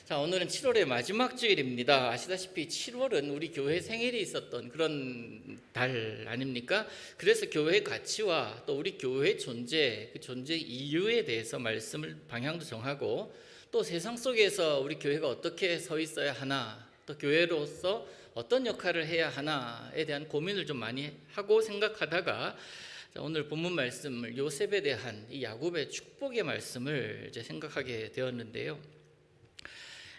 자, 오늘은 7월의 마지막 주일입니다. 아시다시피 7월은 우리 교회 생일이 있었던 그런 달 아닙니까? 그래서 교회의 가치와 또 우리 교회의 존재, 그 존재 이유에 대해서 말씀을 방향도 정하고, 또 세상 속에서 우리 교회가 어떻게 서 있어야 하나, 또 교회로서 어떤 역할을 해야 하나에 대한 고민을 좀 많이 하고 생각하다가, 오늘 본문 말씀을 요셉에 대한 이 야곱의 축복의 말씀을 이제 생각하게 되었는데요.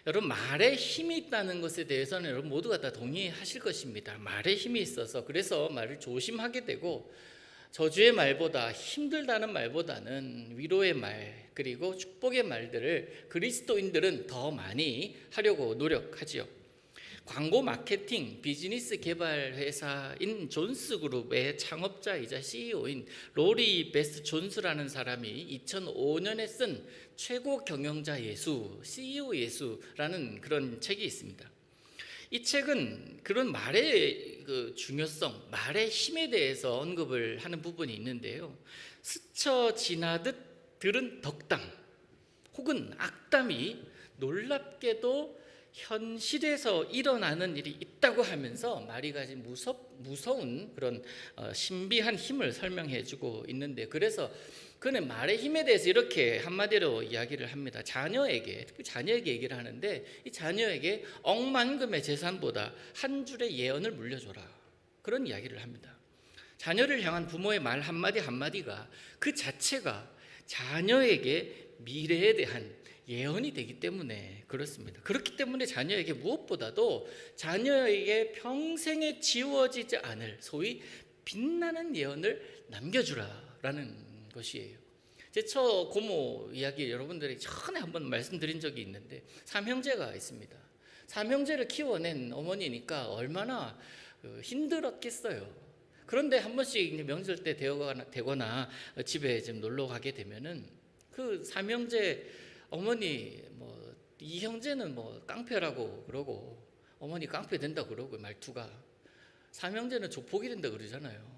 여러분, 말에 힘이 있다는 것에 대해서는 여러분 모두가 다 동의하실 것입니다. 말에 힘이 있어서 그래서 말을 조심하게 되고, 저주의 말보다, 힘들다는 말보다는 위로의 말 그리고 축복의 말들을 그리스도인들은 더 많이 하려고 노력하지요. 광고 마케팅 비즈니스 개발 회사인 존스그룹의 창업자이자 CEO인 로리 베스 존스라는 사람이 2005년에 쓴 최고 경영자 예수, CEO 예수라는 그런 책이 있습니다. 이 책은 그런 말의 그 중요성, 말의 힘에 대해서 언급을 하는 부분이 있는데요. 스쳐 지나듯 들은 덕담 혹은 악담이 놀랍게도 현실에서 일어나는 일이 있다고 하면서 말이 가진 무서운 그런 신비한 힘을 설명해주고 있는데, 그래서 그는 말의 힘에 대해서 이렇게 한마디로 이야기를 합니다. 자녀에게 얘기를 하는데, 이 자녀에게 억만금의 재산보다 한 줄의 예언을 물려줘라, 그런 이야기를 합니다. 자녀를 향한 부모의 말 한마디 한마디가 그 자체가 자녀에게 미래에 대한 예언이 되기 때문에 그렇습니다. 그렇기 때문에 자녀에게 무엇보다도 자녀에게 평생에 지워지지 않을 소위 빛나는 예언을 남겨주라라는 것이에요. 제 처 고모 이야기 여러분들이 전에 한번 말씀드린 적이 있는데, 삼형제가 있습니다. 삼형제를 키워낸 어머니니까 얼마나 힘들었겠어요. 그런데 한 번씩 명절 때 되거나 집에 좀 놀러 가게 되면은 그 삼형제 어머니 이 형제는 깡패라고 그러고, 어머니 깡패 된다 그러고, 말투가 삼형제는 조폭이 된다 그러잖아요.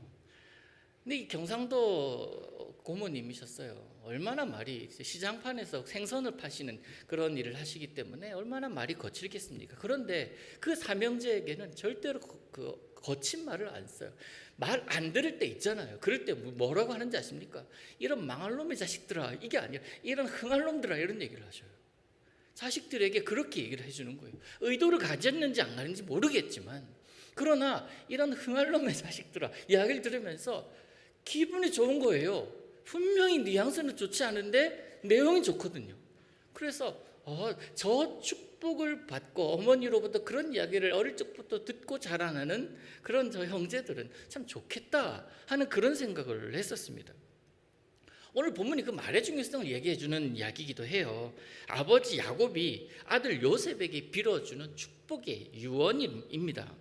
근데 이 경상도 고모님이셨어요. 얼마나 말이, 시장판에서 생선을 파시는 그런 일을 하시기 때문에 얼마나 말이 거칠겠습니까? 그런데 그 삼형제에게는 절대로 그 거친 말을 안 써요. 말 안 들을 때 있잖아요. 그럴 때 뭐라고 하는지 아십니까? 이런 망할 놈의 자식들아, 이게 아니라 이런 흥할 놈들아, 이런 얘기를 하셔요. 자식들에게 그렇게 얘기를 해주는 거예요. 의도를 가졌는지 안 가졌는지 모르겠지만, 그러나 이런 흥할 놈의 자식들아 이야기를 들으면서 기분이 좋은 거예요. 분명히 뉘앙스는 좋지 않은데 내용이 좋거든요. 그래서 저 축복을 받고 어머니로부터 그런 이야기를 어릴 적부터 듣고 자라나는 그런 저 형제들은 참 좋겠다 하는 그런 생각을 했었습니다. 오늘 본문이 그 말의 중요성을 얘기해 주는 이야기이기도 해요. 아버지 야곱이 아들 요셉에게 빌어주는 축복의 유언입니다.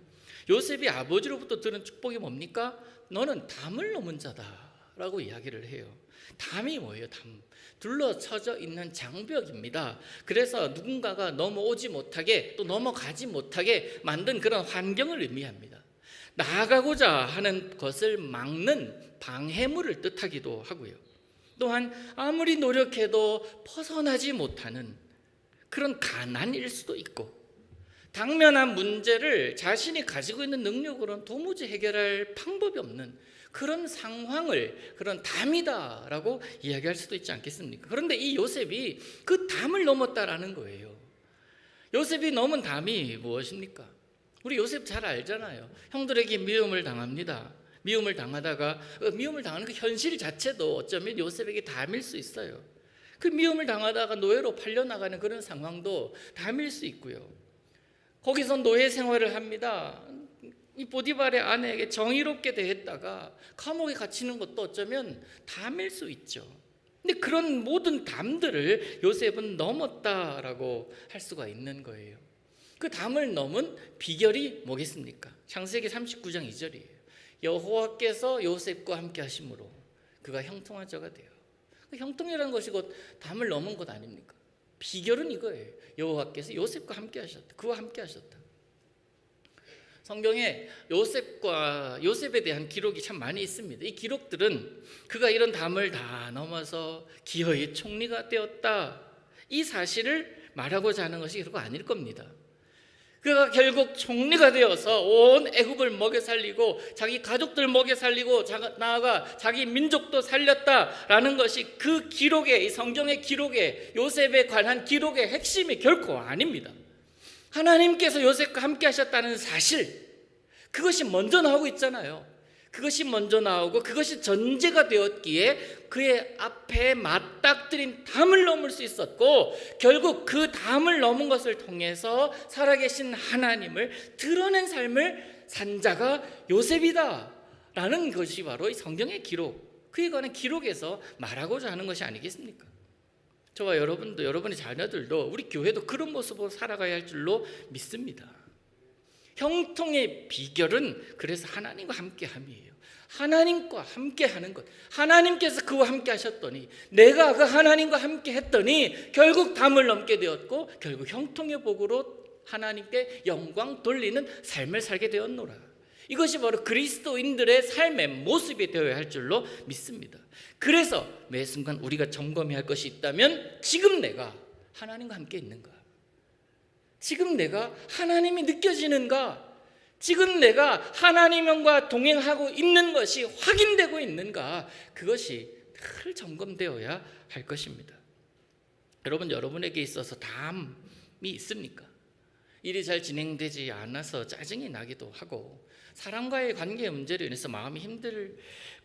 요셉이 아버지로부터 들은 축복이 뭡니까? 너는 담을 넘은 자다라고 이야기를 해요. 담이 뭐예요? 담. 둘러쳐져 있는 장벽입니다. 그래서 누군가가 넘어오지 못하게, 또 넘어가지 못하게 만든 그런 환경을 의미합니다. 나아가고자 하는 것을 막는 방해물을 뜻하기도 하고요. 또한 아무리 노력해도 벗어나지 못하는 그런 가난일 수도 있고, 당면한 문제를 자신이 가지고 있는 능력으로는 도무지 해결할 방법이 없는 그런 상황을 그런 담이다라고 이야기할 수도 있지 않겠습니까? 그런데 이 요셉이 그 담을 넘었다라는 거예요. 요셉이 넘은 담이 무엇입니까? 우리 요셉 잘 알잖아요. 형들에게 미움을 당합니다. 미움을 당하다가 미움을 당하는 그 현실 자체도 어쩌면 요셉에게 담일 수 있어요. 그 미움을 당하다가 노예로 팔려나가는 그런 상황도 담일 수 있고요. 거기서 노예 생활을 합니다. 이 보디발의 아내에게 정의롭게 대했다가 감옥에 갇히는 것도 어쩌면 담일 수 있죠. 근데 그런 모든 담들을 요셉은 넘었다라고 할 수가 있는 거예요. 그 담을 넘은 비결이 뭐겠습니까? 창세기 39장 2절이에요. 여호와께서 요셉과 함께 하심으로 그가 형통한 자가 돼요. 형통이라는 것이 곧 담을 넘은 것 아닙니까? 비결은 이거예요. 여호와께서 요셉과 함께 하셨다. 그와 함께 하셨다. 성경에 요셉에 대한 기록이 참 많이 있습니다. 이 기록들은 그가 이런 담을 다 넘어서 기어이 총리가 되었다, 이 사실을 말하고자 하는 것이 그거 아닐 겁니다. 그가 결국 총리가 되어서 온 애굽을 먹여 살리고 자기 가족들 먹여 살리고 나아가 자기 민족도 살렸다라는 것이 그 기록의, 이 성경의 기록에, 요셉에 관한 기록의 핵심이 결코 아닙니다. 하나님께서 요셉과 함께 하셨다는 사실, 그것이 먼저 나오고 있잖아요. 그것이 먼저 나오고 그것이 전제가 되었기에 그의 앞에 맞닥뜨린 담을 넘을 수 있었고, 결국 그 담을 넘은 것을 통해서 살아계신 하나님을 드러낸 삶을 산 자가 요셉이다 라는 것이 바로 이 성경의 기록, 그에 관한 기록에서 말하고자 하는 것이 아니겠습니까? 저와 여러분도, 여러분의 자녀들도, 우리 교회도 그런 모습으로 살아가야 할 줄로 믿습니다. 형통의 비결은 그래서 하나님과 함께함이에요. 하나님과 함께하는 것, 하나님께서 그와 함께 하셨더니, 내가 그 하나님과 함께 했더니 결국 담을 넘게 되었고, 결국 형통의 복으로 하나님께 영광 돌리는 삶을 살게 되었노라. 이것이 바로 그리스도인들의 삶의 모습이 되어야 할 줄로 믿습니다. 그래서 매 순간 우리가 점검해야 할 것이 있다면, 지금 내가 하나님과 함께 있는가? 지금 내가 하나님이 느껴지는가? 지금 내가 하나님과 동행하고 있는 것이 확인되고 있는가? 그것이 늘 점검되어야 할 것입니다. 여러분, 여러분에게 있어서 담이 있습니까? 일이 잘 진행되지 않아서 짜증이 나기도 하고, 사람과의 관계 문제로 인해서 마음이 힘들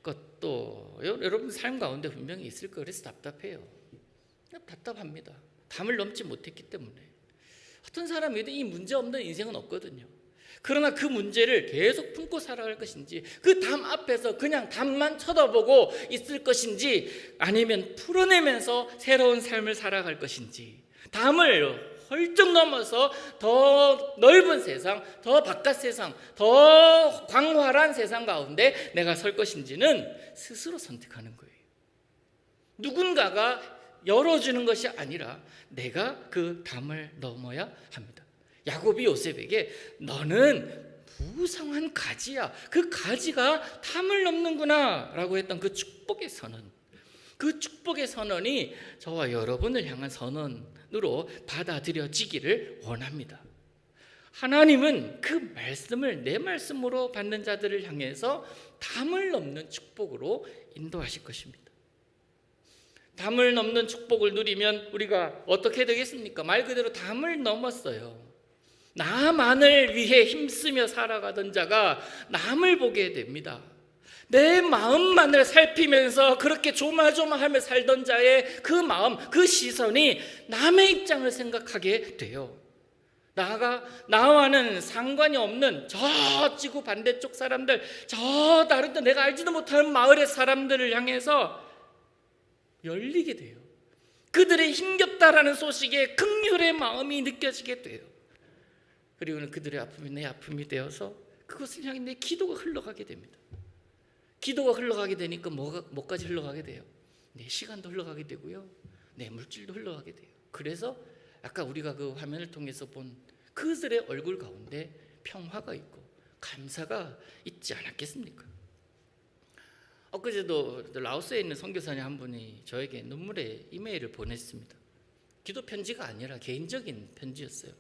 것도 여러분 삶 가운데 분명히 있을 거예요. 그래서 답답해요. 답답합니다. 담을 넘지 못했기 때문에. 어떤 사람에도 이 문제 없는 인생은 없거든요. 그러나 그 문제를 계속 품고 살아갈 것인지, 그 담 앞에서 그냥 담만 쳐다보고 있을 것인지, 아니면 풀어내면서 새로운 삶을 살아갈 것인지, 담을 훌쩍 넘어서 더 넓은 세상, 더 바깥 세상, 더 광활한 세상 가운데 내가 설 것인지는 스스로 선택하는 거예요. 누군가가 열어주는 것이 아니라 내가 그 담을 넘어야 합니다. 야곱이 요셉에게 너는 무성한 가지야, 그 가지가 담을 넘는구나 라고 했던 그 축복의 선언, 그 축복의 선언이 저와 여러분을 향한 선언으로 받아들여지기를 원합니다. 하나님은 그 말씀을 내 말씀으로 받는 자들을 향해서 담을 넘는 축복으로 인도하실 것입니다. 담을 넘는 축복을 누리면 우리가 어떻게 되겠습니까? 말 그대로 담을 넘었어요. 나만을 위해 힘쓰며 살아가던 자가 남을 보게 됩니다. 내 마음만을 살피면서 그렇게 조마조마하며 살던 자의 그 마음, 그 시선이 남의 입장을 생각하게 돼요. 나와는 상관이 없는 저 지구 반대쪽 사람들, 저 다른 내가 알지도 못하는 마을의 사람들을 향해서 열리게 돼요. 그들의 힘겹다라는 소식에 긍휼의 마음이 느껴지게 돼요. 그리고는 그들의 아픔이 내 아픔이 되어서 그것을 향해 내 기도가 흘러가게 됩니다. 기도가 흘러가게 되니까 뭐까지 흘러가게 돼요? 내 시간도 흘러가게 되고요, 내 물질도 흘러가게 돼요. 그래서 아까 우리가 그 화면을 통해서 본 그들의 얼굴 가운데 평화가 있고 감사가 있지 않았겠습니까? 엊그제도 라오스에 있는 선교사님 한 분이 저에게 눈물의 이메일을 보냈습니다. 기도 편지가 아니라 개인적인 편지였어요.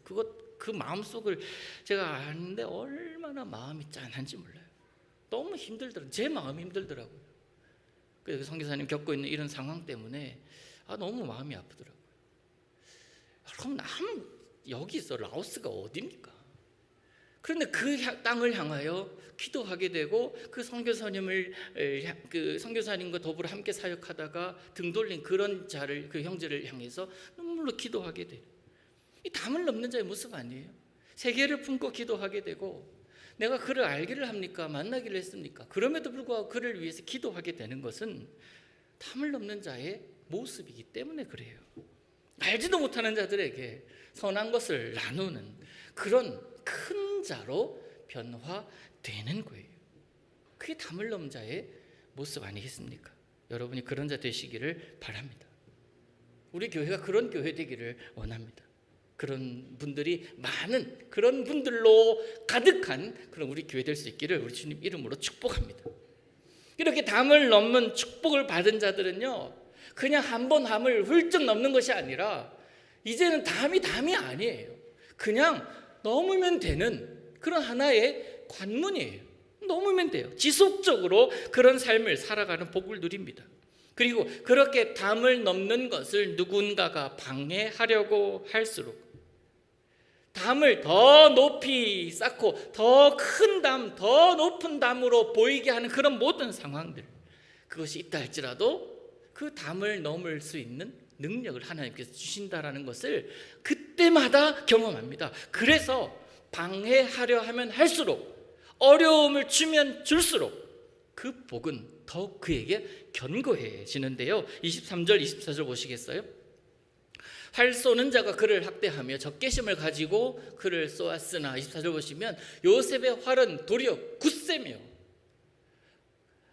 그 마음속을 제가 아는데 얼마나 마음이 짠한지 몰라요. 너무 힘들더라고요. 제 마음이 힘들더라고요. 그래서 선교사님 겪고 있는 이런 상황 때문에 너무 마음이 아프더라고요. 그럼 여기서 라오스가 어디입니까? 그런데 그 땅을 향하여 기도하게 되고 그 선교사님과 더불어 함께 사역하다가 등 돌린 그런 자를, 그 형제를 향해서 눈물로 기도하게 돼요. 이 담을 넘는 자의 모습 아니에요? 세계를 품고 기도하게 되고, 내가 그를 알기를 합니까? 만나기를 했습니까? 그럼에도 불구하고 그를 위해서 기도하게 되는 것은 담을 넘는 자의 모습이기 때문에 그래요. 알지도 못하는 자들에게 선한 것을 나누는 그런 큰 자로 변화되는 거예요. 그게 담을 넘는 자의 모습 아니겠습니까? 여러분이 그런 자 되시기를 바랍니다. 우리 교회가 그런 교회 되기를 원합니다. 그런 분들이 많은, 그런 분들로 가득한 그런 우리 교회 될 수 있기를 우리 주님 이름으로 축복합니다. 이렇게 담을 넘는 축복을 받은 자들은요, 그냥 한 번 담을 훌쩍 넘는 것이 아니라 이제는 담이 아니에요. 그냥 넘으면 되는 그런 하나의 관문이에요. 넘으면 돼요. 지속적으로 그런 삶을 살아가는 복을 누립니다. 그리고 그렇게 담을 넘는 것을 누군가가 방해하려고 할수록 담을 더 높이 쌓고 더 큰 담, 더 높은 담으로 보이게 하는 그런 모든 상황들, 그것이 있다 할지라도 그 담을 넘을 수 있는 능력을 하나님께서 주신다라는 것을 그때마다 경험합니다. 그래서 방해하려 하면 할수록, 어려움을 주면 줄수록 그 복은 더욱 그에게 견고해지는데요. 23절 24절 보시겠어요? 활 쏘는 자가 그를 학대하며 적개심을 가지고 그를 쏘았으나, 24절 보시면 요셉의 활은 도리어 굳세며,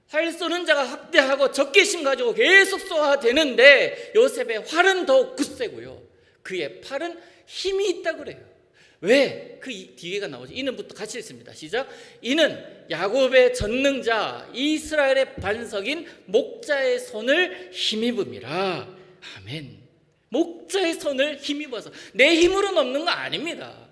활 쏘는 자가 학대하고 적개심 가지고 계속 쏘아 되는데 요셉의 활은 더 굳세고요, 그의 팔은 힘이 있다 그래요. 왜? 그 뒤에가 나오죠. 이는부터 같이 읽습니다. 시작. 이는 야곱의 전능자 이스라엘의 반석인 목자의 손을 힘입음이라. 아멘. 목자의 손을 힘입어서, 내 힘으로 넘는 거 아닙니다.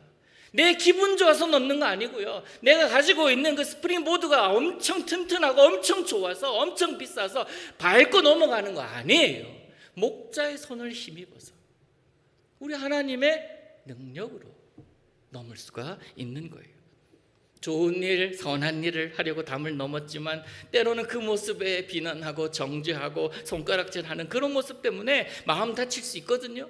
내 기분 좋아서 넘는 거 아니고요, 내가 가지고 있는 그 스프링보드가 엄청 튼튼하고 엄청 좋아서 엄청 비싸서 밟고 넘어가는 거 아니에요. 목자의 손을 힘입어서 우리 하나님의 능력으로 넘을 수가 있는 거예요. 좋은 일, 선한 일을 하려고 담을 넘었지만 때로는 그 모습에 비난하고 정죄하고 손가락질하는 그런 모습 때문에 마음 다칠 수 있거든요.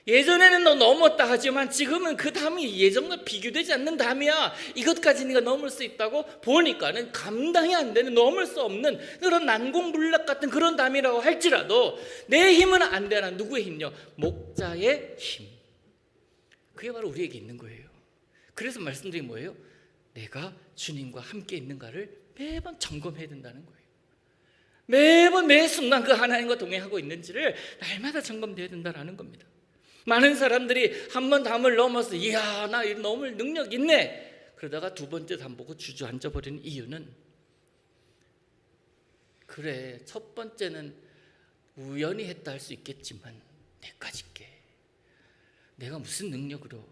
예전에는 너 넘었다 하지만 지금은 그 담이 예전과 비교되지 않는 담이야. 이것까지 네가 넘을 수 있다고 보니까는 감당이 안 되는, 넘을 수 없는 그런 난공불락 같은 그런 담이라고 할지라도 내 힘은 안 되나. 누구의 힘요? 목자의 힘. 그게 바로 우리에게 있는 거예요. 그래서 말씀드린 뭐예요? 내가 주님과 함께 있는가를 매번 점검해야 된다는 거예요. 매번 매 순간 그 하나님과 동행하고 있는지를 날마다 점검돼야 된다는 겁니다. 많은 사람들이 한 번 담을 넘어서 이야, 나 넘을 능력 있네, 그러다가 두 번째 담 보고 주저앉아 버리는 이유는, 그래 첫 번째는 우연히 했다 할 수 있겠지만 내까지 게 내가 무슨 능력으로,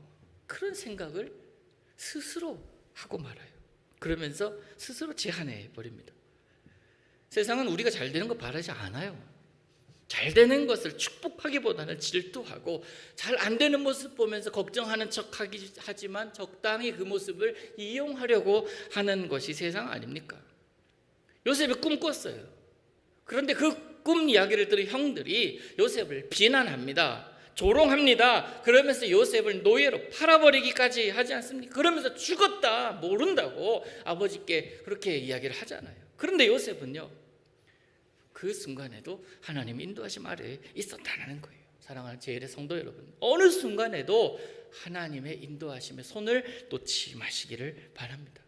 그런 생각을 스스로 하고 말아요. 그러면서 스스로 제한해 버립니다. 세상은 우리가 잘 되는 거 바라지 않아요. 잘 되는 것을 축복하기보다는 질투하고, 잘 안 되는 모습 보면서 걱정하는 척 하지만 적당히 그 모습을 이용하려고 하는 것이 세상 아닙니까? 요셉이 꿈 꿨어요. 그런데 그 꿈 이야기를 들은 형들이 요셉을 비난합니다. 조롱합니다. 그러면서 요셉을 노예로 팔아버리기까지 하지 않습니까? 그러면서 죽었다 모른다고 아버지께 그렇게 이야기를 하잖아요. 그런데 요셉은요, 그 순간에도 하나님의 인도하심 아래에 있었다는 거예요. 사랑하는 제1의 성도 여러분, 어느 순간에도 하나님의 인도하심의 손을 놓지 마시기를 바랍니다.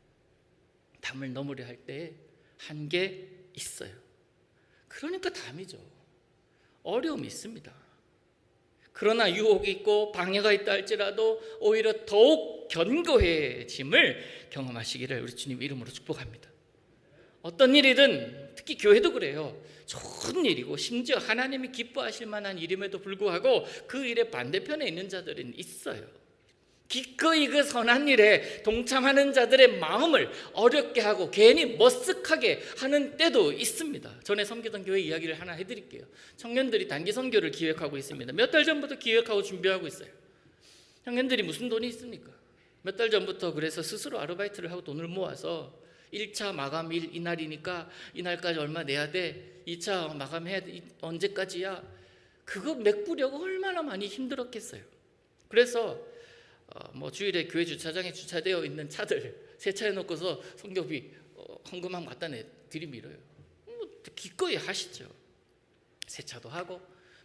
담을 넘으려 할 때 한계 있어요. 그러니까 담이죠. 어려움이 있습니다. 그러나 유혹이 있고 방해가 있다 할지라도 오히려 더욱 견고해짐을 경험하시기를 우리 주님 이름으로 축복합니다. 어떤 일이든, 특히 교회도 그래요. 좋은 일이고 심지어 하나님이 기뻐하실 만한 일임에도 불구하고 그 일의 반대편에 있는 자들은 있어요. 기꺼이 그 선한 일에 동참하는 자들의 마음을 어렵게 하고 괜히 머쓱하게 하는 때도 있습니다. 전에 섬기던 교회 이야기를 하나 해드릴게요. 청년들이 단기 선교를 기획하고 있습니다. 몇 달 전부터 기획하고 준비하고 있어요. 청년들이 무슨 돈이 있습니까? 몇 달 전부터 그래서 스스로 아르바이트를 하고 돈을 모아서 1차 마감일 이날이니까 이날까지 얼마 내야 돼, 2차 마감해야 돼, 언제까지야, 그거 메꾸려고 얼마나 많이 힘들었겠어요. 그래서 주일에 교회 주차장에 주차되어 있는 차들 세차해 놓고서 선교비 헌금함 갖다 들이밀어요. 기꺼이 하시죠. 세차도 하고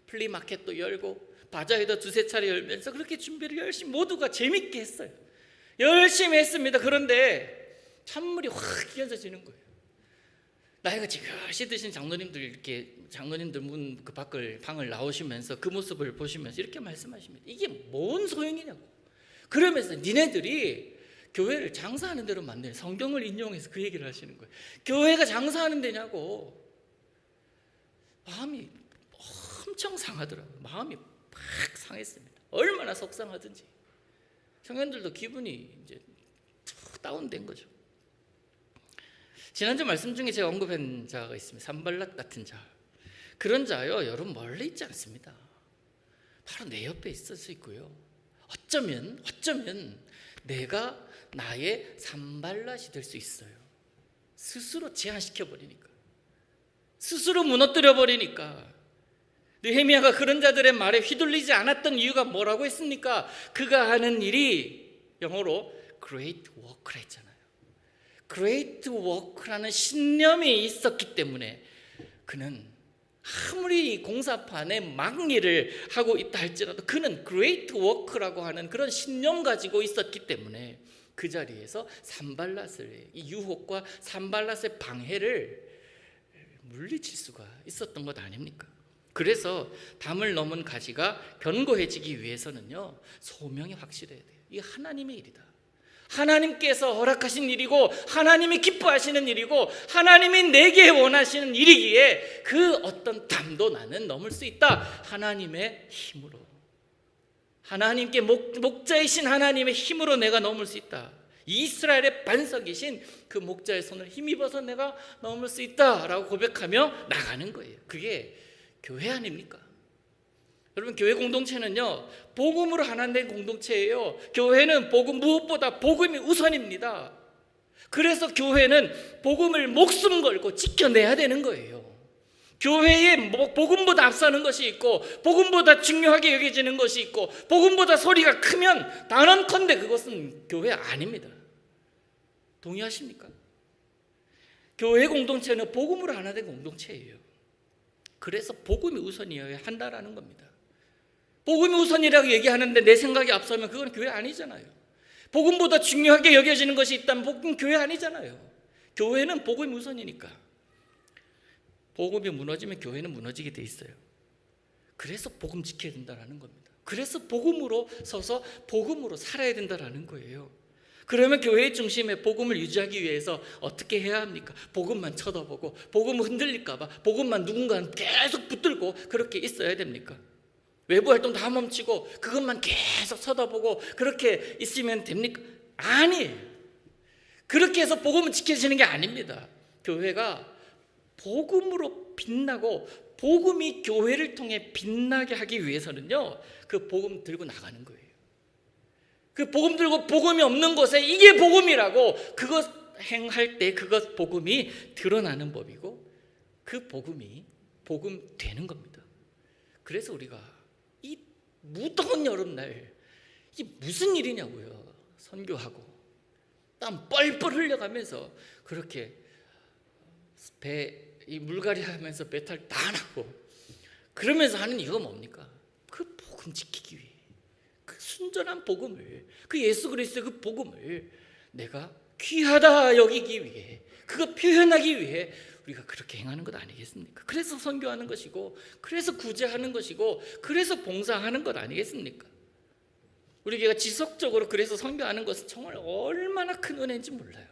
플리마켓도 열고 바자회도 두세 차례 열면서 그렇게 준비를 열심히 모두가 재밌게 했어요. 열심히 했습니다. 그런데 찬물이 확 끼얹어지는 거예요. 나이가 지긋이 드신 장로님들, 이렇게 장로님들 문 그 방을 나오시면서 그 모습을 보시면서 이렇게 말씀하십니다. 이게 뭔 소용이냐고. 그러면서 니네들이 교회를 장사하는 대로 만드는, 성경을 인용해서 그 얘기를 하시는 거예요. 교회가 장사하는 데냐고. 마음이 엄청 상하더라고요. 마음이 막 상했습니다. 얼마나 속상하든지. 청년들도 기분이 이제 다운된 거죠. 지난주 말씀 중에 제가 언급한 자가 있습니다. 산발랏 같은 자. 그런 자요, 여러분 멀리 있지 않습니다. 바로 내 옆에 있을 수 있고요. 어쩌면 내가 나의 산발랏이 될 수 있어요. 스스로 제한시켜 버리니까, 스스로 무너뜨려 버리니까. 느헤미야가 그런 자들의 말에 휘둘리지 않았던 이유가 뭐라고 했습니까? 그가 하는 일이 영어로 great work라 했잖아요. great work라는 신념이 있었기 때문에 그는 아무리 공사판에 막일을 하고 있다 할지라도 그는 great work라고 하는 그런 신념 가지고 있었기 때문에 그 자리에서 산발랏의 이 유혹과 산발랏의 방해를 물리칠 수가 있었던 것 아닙니까? 그래서 담을 넘은 가지가 견고해지기 위해서는요, 소명이 확실해야 돼요. 이게 하나님의 일이다. 하나님께서 허락하신 일이고 하나님이 기뻐하시는 일이고 하나님이 내게 원하시는 일이기에 그 어떤 담도 나는 넘을 수 있다. 하나님의 힘으로, 하나님께 목자이신 하나님의 힘으로 내가 넘을 수 있다. 이스라엘의 반석이신 그 목자의 손을 힘입어서 내가 넘을 수 있다라고 고백하며 나가는 거예요. 그게 교회 아닙니까? 여러분, 교회 공동체는요, 복음으로 하나 된 공동체예요. 교회는 무엇보다 복음이 우선입니다. 그래서 교회는 복음을 목숨 걸고 지켜내야 되는 거예요. 교회에 복음보다 앞서는 것이 있고 복음보다 중요하게 여겨지는 것이 있고 복음보다 소리가 크면 단언컨대 그것은 교회 아닙니다. 동의하십니까? 교회 공동체는 복음으로 하나 된 공동체예요. 그래서 복음이 우선이어야 한다라는 겁니다. 복음이 우선이라고 얘기하는데 내 생각이 앞서면 그건 교회 아니잖아요. 복음보다 중요하게 여겨지는 것이 있다면 복음 교회 아니잖아요. 교회는 복음이 우선이니까. 복음이 무너지면 교회는 무너지게 돼 있어요. 그래서 복음 지켜야 된다는 겁니다. 그래서 복음으로 서서 복음으로 살아야 된다는 거예요. 그러면 교회의 중심에 복음을 유지하기 위해서 어떻게 해야 합니까? 복음만 쳐다보고 복음 흔들릴까 봐 복음만 누군가는 계속 붙들고 그렇게 있어야 됩니까? 외부 활동 다 멈추고 그것만 계속 쳐다보고 그렇게 있으면 됩니까? 아니에요. 그렇게 해서 복음은 지켜지는 게 아닙니다. 교회가 복음으로 빛나고 복음이 교회를 통해 빛나게 하기 위해서는요, 그 복음 들고 나가는 거예요. 그 복음 들고 복음이 없는 곳에 이게 복음이라고 그것 행할 때 그것 복음이 드러나는 법이고 그 복음이 복음 되는 겁니다. 그래서 우리가 이 무더운 여름날 이게 무슨 일이냐고요. 선교하고 땀 뻘뻘 흘려가면서 그렇게 이 물갈이 하면서 배탈 다 나고 그러면서 하는 이유가 뭡니까? 그 복음 지키기 위해, 그 순전한 복음을, 그 예수 그리스도의 그 복음을 내가 귀하다 여기기 위해, 그거 표현하기 위해 우리가 그렇게 행하는 것 아니겠습니까? 그래서 선교하는 것이고 그래서 구제하는 것이고 그래서 봉사하는 것 아니겠습니까? 우리 교회가 지속적으로 그래서 선교하는 것은 정말 얼마나 큰 은혜인지 몰라요.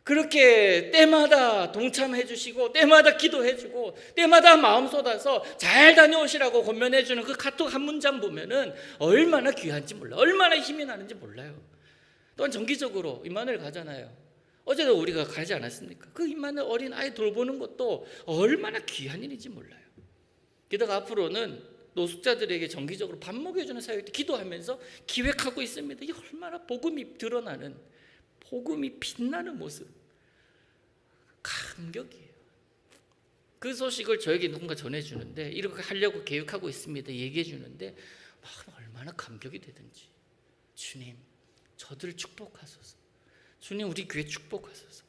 그렇게 때마다 동참해 주시고 때마다 기도해 주고 때마다 마음 쏟아서 잘 다녀오시라고 권면해 주는 그 카톡 한 문장 보면은 얼마나 귀한지 몰라요. 얼마나 힘이 나는지 몰라요. 또한 정기적으로 임마누엘 가잖아요. 어제도 우리가 가지 않았습니까? 그 임마누엘 어린 아이 돌보는 것도 얼마나 귀한 일인지 몰라요. 게다가 앞으로는 노숙자들에게 정기적으로 밥 먹여주는 사역도 기도하면서 기획하고 있습니다. 이 얼마나 복음이 드러나는, 복음이 빛나는 모습, 감격이에요. 그 소식을 저에게 누군가 전해주는데 이렇게 하려고 계획하고 있습니다 얘기해 주는데 얼마나 감격이 되든지, 주님 저들을 축복하소서, 주님 우리 교회 축복하소서.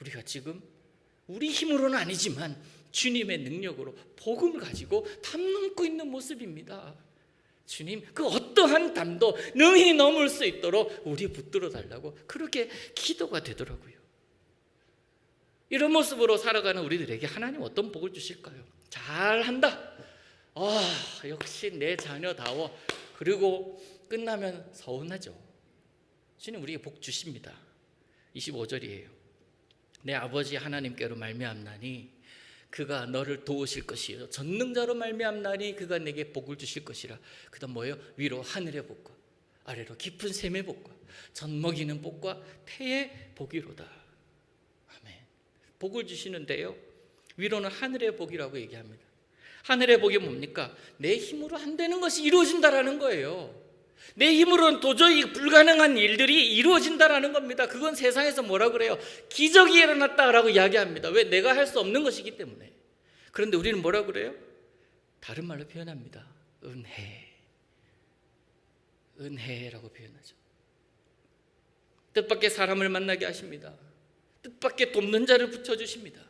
우리가 지금 우리 힘으로는 아니지만 주님의 능력으로 복음을 가지고 담 넘고 있는 모습입니다. 주님 그 어떠한 담도 능히 넘을 수 있도록 우리 붙들어 달라고 그렇게 기도가 되더라고요. 이런 모습으로 살아가는 우리들에게 하나님 어떤 복을 주실까요? 잘한다, 역시 내 자녀다워. 그리고 끝나면 서운하죠. 주님 우리에게 복 주십니다. 25절이에요. 내 아버지 하나님께로 말미암나니 그가 너를 도우실 것이요 전능자로 말미암나니 그가 내게 복을 주실 것이라. 그다음 뭐예요? 위로 하늘의 복과 아래로 깊은 샘의 복과 젖 먹이는 복과 태의 복이로다. 아멘. 복을 주시는데요, 위로는 하늘의 복이라고 얘기합니다. 하늘의 복이 뭡니까? 내 힘으로 안 되는 것이 이루어진다라는 거예요. 내 힘으로는 도저히 불가능한 일들이 이루어진다라는 겁니다. 그건 세상에서 뭐라 그래요? 기적이 일어났다라고 이야기합니다. 왜? 내가 할 수 없는 것이기 때문에. 그런데 우리는 뭐라 그래요? 다른 말로 표현합니다. 은혜라고 표현하죠. 뜻밖의 사람을 만나게 하십니다. 뜻밖의 돕는 자를 붙여주십니다.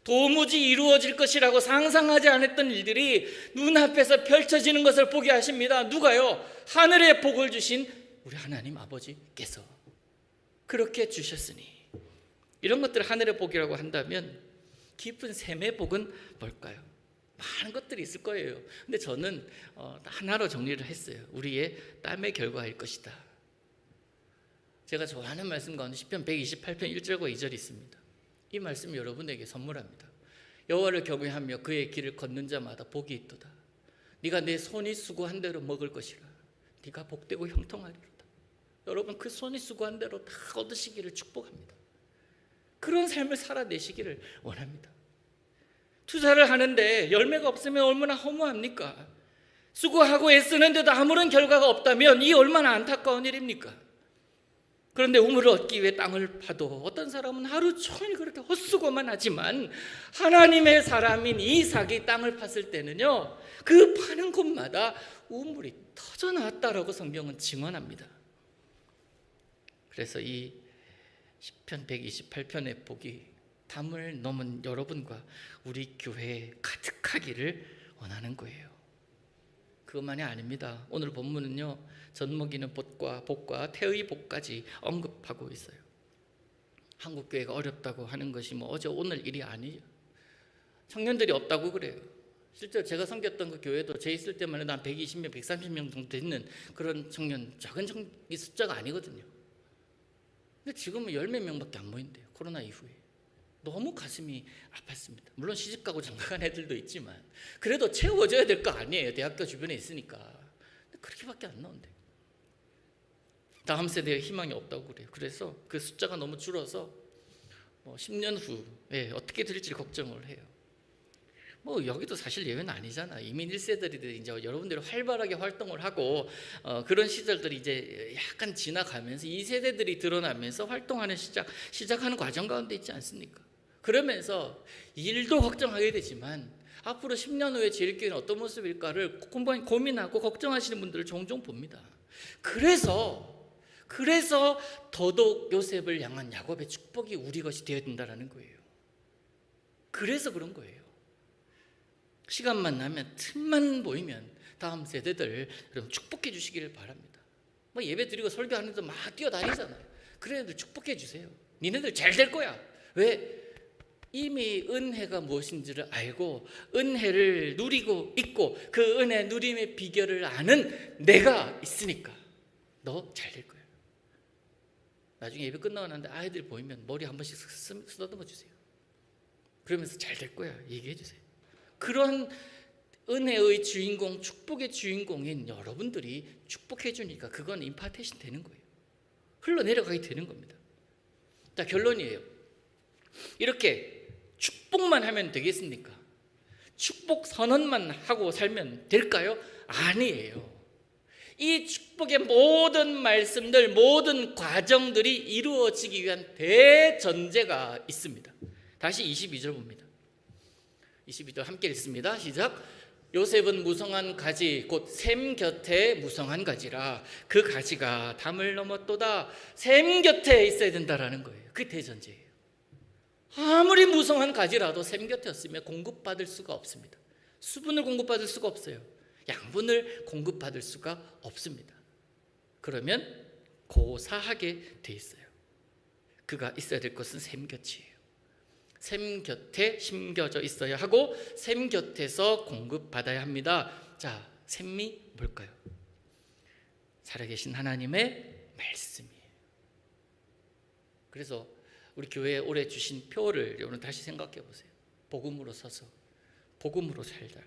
도무지 이루어질 것이라고 상상하지 않았던 일들이 눈앞에서 펼쳐지는 것을 보게 하십니다. 누가요? 하늘의 복을 주신 우리 하나님 아버지께서 그렇게 주셨으니. 이런 것들을 하늘의 복이라고 한다면 깊은 샘의 복은 뭘까요? 많은 것들이 있을 거예요. 근데 저는 하나로 정리를 했어요. 우리의 땀의 결과일 것이다. 제가 좋아하는 말씀 가운데 시편 128편 1절과 2절이 있습니다. 이 말씀 여러분에게 선물합니다. 여호와를 경외하며 그의 길을 걷는 자마다 복이 있도다. 네가 내 손이 수고한 대로 먹을 것이라. 네가 복되고 형통하리로다. 여러분, 그 손이 수고한 대로 다 얻으시기를 축복합니다. 그런 삶을 살아내시기를 원합니다. 투자를 하는데 열매가 없으면 얼마나 허무합니까? 수고하고 애쓰는데도 아무런 결과가 없다면 이 얼마나 안타까운 일입니까? 그런데 우물을 얻기 위해 땅을 파도 어떤 사람은 하루 종일 그렇게 헛수고만 하지만 하나님의 사람인 이삭이 땅을 팠을 때는요, 그 파는 곳마다 우물이 터져 나왔다라고 성경은 증언합니다. 그래서 이 시편 128편의 복이 담을 넘은 여러분과 우리 교회에 가득하기를 원하는 거예요. 그것만이 아닙니다. 오늘 본문은요, 젖 먹이는 복과 태의 복까지 언급하고 있어요. 한국 교회가 어렵다고 하는 것이 뭐 어제 오늘 일이 아니에요. 청년들이 없다고 그래요. 실제로 제가 섬겼던 그 교회도 제 있을 때만 해도 한 120명, 130명 정도 되는 그런 청년, 작은 숫자가 아니거든요. 근데 지금은 10몇 명밖에 안 모인대요. 코로나 이후에. 너무 가슴이 아팠습니다. 물론 시집가고 장가간 애들도 있지만 그래도 채워줘야 될 거 아니에요. 대학교 주변에 있으니까. 근데 그렇게밖에 안 나온대요. 다음 세대에 희망이 없다고 그래요. 그래서 그 숫자가 너무 줄어서 10년 후에 어떻게 될지 걱정을 해요. 뭐 여기도 사실 예외는 아니잖아. 이민 1세들이 이제 여러분들이 활발하게 활동을 하고 그런 시절들이 이제 약간 지나가면서 2세대들이 드러나면서 활동하는 시작하는 과정 가운데 있지 않습니까? 그러면서 일도 걱정하게 되지만 앞으로 10년 후에 제일교회는 어떤 모습일까를 고민하고 걱정하시는 분들을 종종 봅니다. 그래서 더더욱 요셉을 향한 야곱의 축복이 우리 것이 되어야 된다는 거예요. 그래서 그런 거예요. 시간만 나면 틈만 보이면 다음 세대들 여러분 축복해 주시기를 바랍니다. 뭐 예배 드리고 설교하는데 막 뛰어다니잖아요. 그래 애들 축복해 주세요. 니네들 잘 될 거야. 왜? 이미 은혜가 무엇인지를 알고 은혜를 누리고 있고 그 은혜 누림의 비결을 아는 내가 있으니까 너 잘 될 거야. 나중에 예배 끝나고 나는데 아이들 보이면 머리 한 번씩 쓰다듬어 주세요. 그러면서 잘 될 거야 얘기해 주세요. 그런 은혜의 주인공, 축복의 주인공인 여러분들이 축복해 주니까 그건 임파테이션 되는 거예요. 흘러내려가게 되는 겁니다. 자, 결론이에요. 이렇게 축복만 하면 되겠습니까? 축복 선언만 하고 살면 될까요? 아니에요. 이 축복의 모든 말씀들, 모든 과정들이 이루어지기 위한 대전제가 있습니다. 다시 22절 봅니다. 22절 함께 읽습니다. 시작. 요셉은 무성한 가지 곧 샘 곁에 무성한 가지라. 그 가지가 담을 넘었도다. 샘 곁에 있어야 된다라는 거예요. 그게 대전제예요. 아무리 무성한 가지라도 샘 곁에 없으면 공급받을 수가 없습니다. 수분을 공급받을 수가 없어요. 양분을 공급받을 수가 없습니다. 그러면 고사하게 돼 있어요. 그가 있어야 될 것은 샘 곁이에요. 샘 곁에 심겨져 있어야 하고 샘 곁에서 공급받아야 합니다. 자, 샘이 뭘까요? 살아계신 하나님의 말씀이에요. 그래서 우리 교회에 올해 주신 표를 여러분 다시 생각해 보세요. 복음으로 서서 복음으로 살다.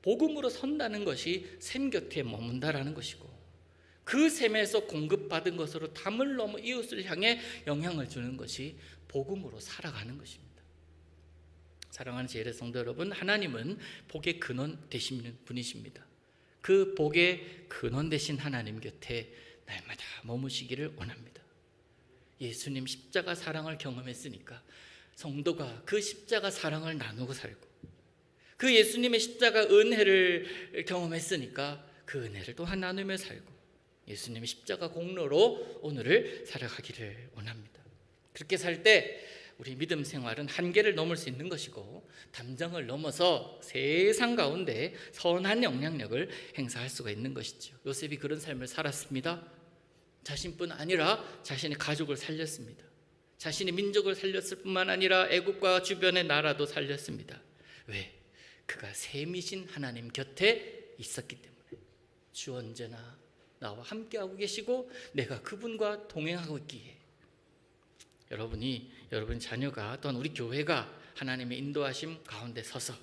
복음으로 선다는 것이 샘 곁에 머문다라는 것이고, 그 샘에서 공급받은 것으로 담을 넘어 이웃을 향해 영향을 주는 것이 복음으로 살아가는 것입니다. 사랑하는 제 성도 여러분, 하나님은 복의 근원 되시는 분이십니다. 그 복의 근원 되신 하나님 곁에 날마다 머무시기를 원합니다. 예수님 십자가 사랑을 경험했으니까 성도가 그 십자가 사랑을 나누고 살고, 그 예수님의 십자가 은혜를 경험했으니까 그 은혜를 또한 나누며 살고, 예수님의 십자가 공로로 오늘을 살아가기를 원합니다. 그렇게 살 때 우리 믿음 생활은 한계를 넘을 수 있는 것이고, 담장을 넘어서 세상 가운데 선한 영향력을 행사할 수가 있는 것이죠. 요셉이 그런 삶을 살았습니다. 자신뿐 아니라 자신의 가족을 살렸습니다. 자신의 민족을 살렸을 뿐만 아니라 애국과 주변의 나라도 살렸습니다. 왜? 그가 셈이신 하나님 곁에 있었기 때문에. 주 언제나 나와 함께하고 계시고 내가 그분과 동행하고 있기에, 여러분 자녀가 또한 우리 교회가 하나님의 인도하심 가운데 서서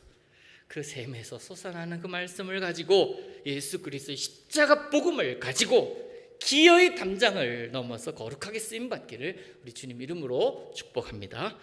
그 셈에서 솟아나는 그 말씀을 가지고 예수 그리스도의 십자가 복음을 가지고 기어이 담장을 넘어서 거룩하게 쓰임받기를 우리 주님 이름으로 축복합니다.